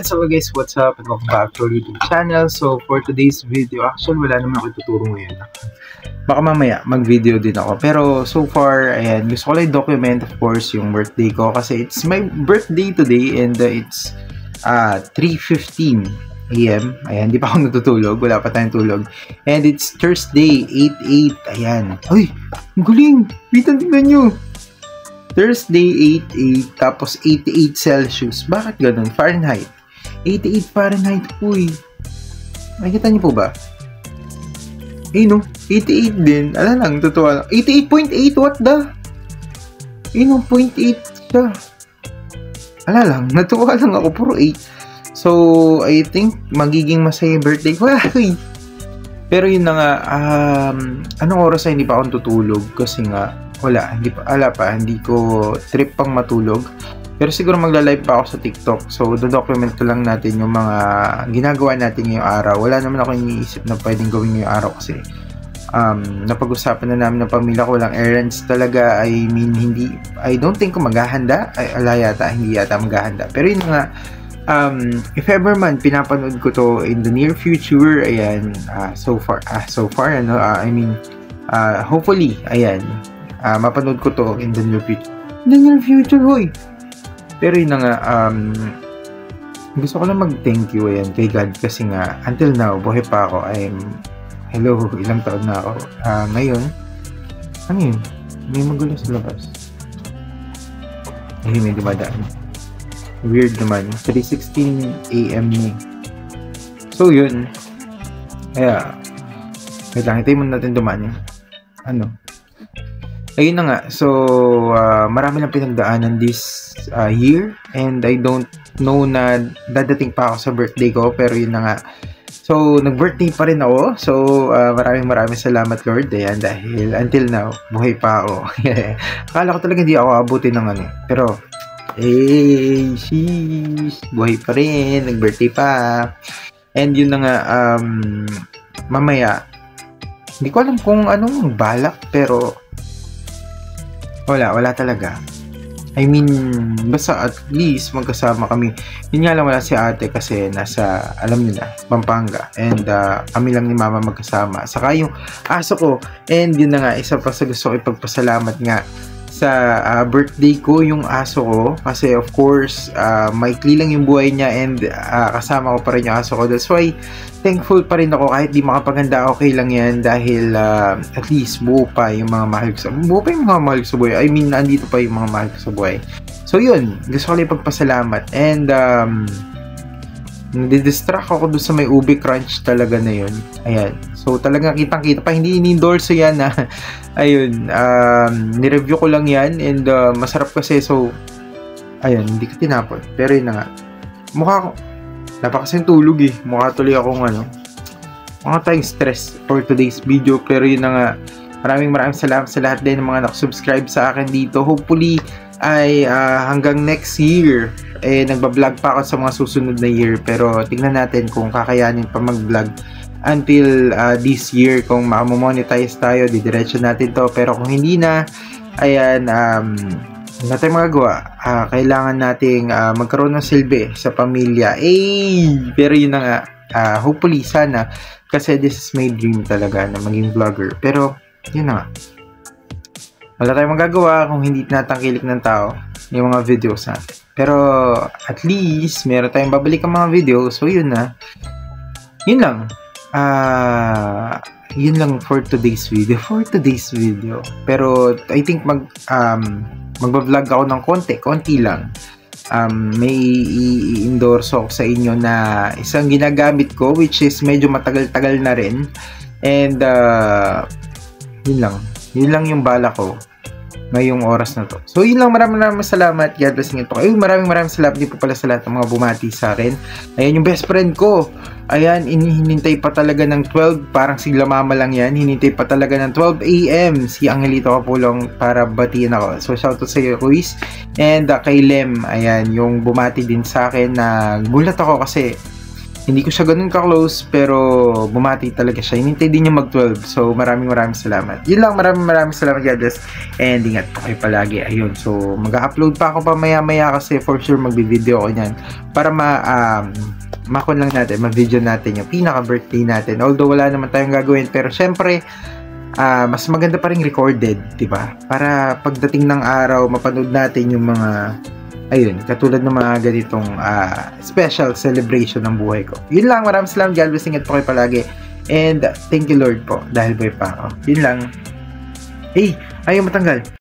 Ayan, so guys, what's up? And welcome back to our YouTube channel. So for today's video, actually wala naman ako ituturo ngayon. Baka mamaya mag-video din ako. Pero so far, ayan, gusto ko lang document of course yung birthday ko kasi it's my birthday today and it's 3:15 AM. Ayan, di pa ako natutulog. Wala pa tayong tulog. And it's Thursday, 8/8. Ayan. Ay, ang galing! Wait, tingnan nyo! Thursday, 8/8, tapos 88 Celsius. Bakit ganun? Fahrenheit. 88 Fahrenheit po eh. Nakikita niyo po ba? Eh no, 88 din. Ala lang, totoo lang. 88.8, what the? Eh no, 0.8 siya. Ala lang, natuwa lang ako, puro 8. So, I think magiging masaya yung birthday ko. Pero yun na nga, anong oras ay hindi pa ako tutulog? Kasi nga, hindi ko trip pang matulog. Pero siguro magla-live pa ako sa TikTok. So, dodocument ko lang natin yung mga ginagawa natin ngayong araw. Wala naman ako iniisip na pwedeng gawin ngayong araw kasi napag-usapan na namin ng pamilya ko, walang errands talaga. I mean, I don't think ko maghahanda. Hindi yata maghahanda. Pero yun nga, if ever man pinapanood ko to in the near future, ayan, so far, ano, hopefully, ayan, mapanood ko to in the near future. In the near future, hoy! Pero yun na nga, gusto ko lang mag-thank you, ayan, kay God kasi nga, until now, buhay pa ako. Hello, ilang taon na ako. Ngayon, ano yun? May magulo sa labas. May dumadaan. Weird naman. 3:16 AM na. So, yun. Kaya, wait lang, hintayin muna natin dumaan yun. Ayun na nga. So, marami lang pinagdaanan this year. And I don't know na dadating pa ako sa birthday ko. Pero yun na nga. So, nag-birthday pa rin ako. So, maraming salamat Lord. Ayan, dahil until now, buhay pa ako. Akala ko talaga hindi ako abutin ng ano. Pero, sheesh, buhay pa rin, nag-birthday pa. And yun na nga, mamaya, hindi ko alam kung anong balak, pero wala talaga. I mean, basta at least magkasama kami. Yun nga lang, wala si ate kasi nasa, alam niyo na, Pampanga. And kami lang ni mama magkasama. Saka yung aso ko. And yun na nga, isa pa sa gusto ko ipagpasalamat nga sa birthday ko yung aso ko kasi of course maikli lang yung buhay niya and kasama ko pa rin yung aso ko. That's why thankful pa rin ako kahit di makapaganda, okay lang yan dahil at least buo pa yung mga mahal ko sa buhay. I mean, nandito pa yung mga mahal ko sa buhay. So yun, gusto ko lang ipagpasalamat and nadidistract ako doon sa may Ubi Crunch talaga na yun. Ayan. So, talagang kitang-kita pa. Hindi in-endorse yan na. Ayun. Nireview ko lang yan. And masarap kasi. So, ayun. Hindi ko tinapon. Pero yun na nga. Napakasing tulog eh. Mukha tuloy akong mga tayong stress for today's video. Pero yun na nga. Maraming salamat sa lahat din ng mga nakasubscribe sa akin dito. Hopefully, ay hanggang next year nagbablog pa ako sa mga susunod na year, pero tingnan natin kung kakayanin pa mag-vlog until this year. Kung makamonetize tayo, didiretso natin to, pero kung hindi na, ayan, wala tayong magagawa. Kailangan nating magkaroon ng silbi sa pamilya. Pero yun na nga, hopefully, sana, kasi this is my dream talaga na maging vlogger. Pero yun na nga, wala tayong magagawa kung hindi natangkilik ng tao yung mga videos natin. Pero at least meron tayong babalik ang mga video. So yun na. Yun lang. Yun lang for today's video. Pero I think magbablog ako ng konti lang. May i-endorse ako sa inyo na isang ginagamit ko which is medyo matagal-tagal na rin. And yun lang yung bala ko ngayong oras na to. So yun lang, maraming salamat. God bless nyo. Maraming salamat din po pala sa lahat ng mga bumati sa akin. Ayan yung best friend ko. Ayan, hinintay pa talaga ng 12. Parang sigla mama lang yan. Hinintay pa talaga ng 12 AM si Angelito Kapulong para batiin ako. So shoutout sa iyo, Ruiz. And kay Lem, ayan, yung bumati din sa akin na gulat ako kasi Hindi ko siya ganun ka-close, pero bumati talaga siya. Hinintay din niya mag-12. So, maraming salamat. Yun lang, maraming salamat, God bless. And ingat po kayo palagi. Ayun, so, mag-upload pa ako pa maya-maya kasi for sure magbi-video ako niyan. Para makon lang natin, ma-video natin yung pinaka-birthday natin. Although, wala naman tayong gagawin. Pero, syempre, mas maganda pa rin recorded, diba? Para pagdating ng araw, mapanood natin yung mga ayun, katulad ng mga ganitong special celebration ng buhay ko. Yun lang, maraming salamat. God bless, ingat po kayo palagi. And thank you Lord po, dahil buhay pa ako. Yun lang. Hey, ayaw matanggal.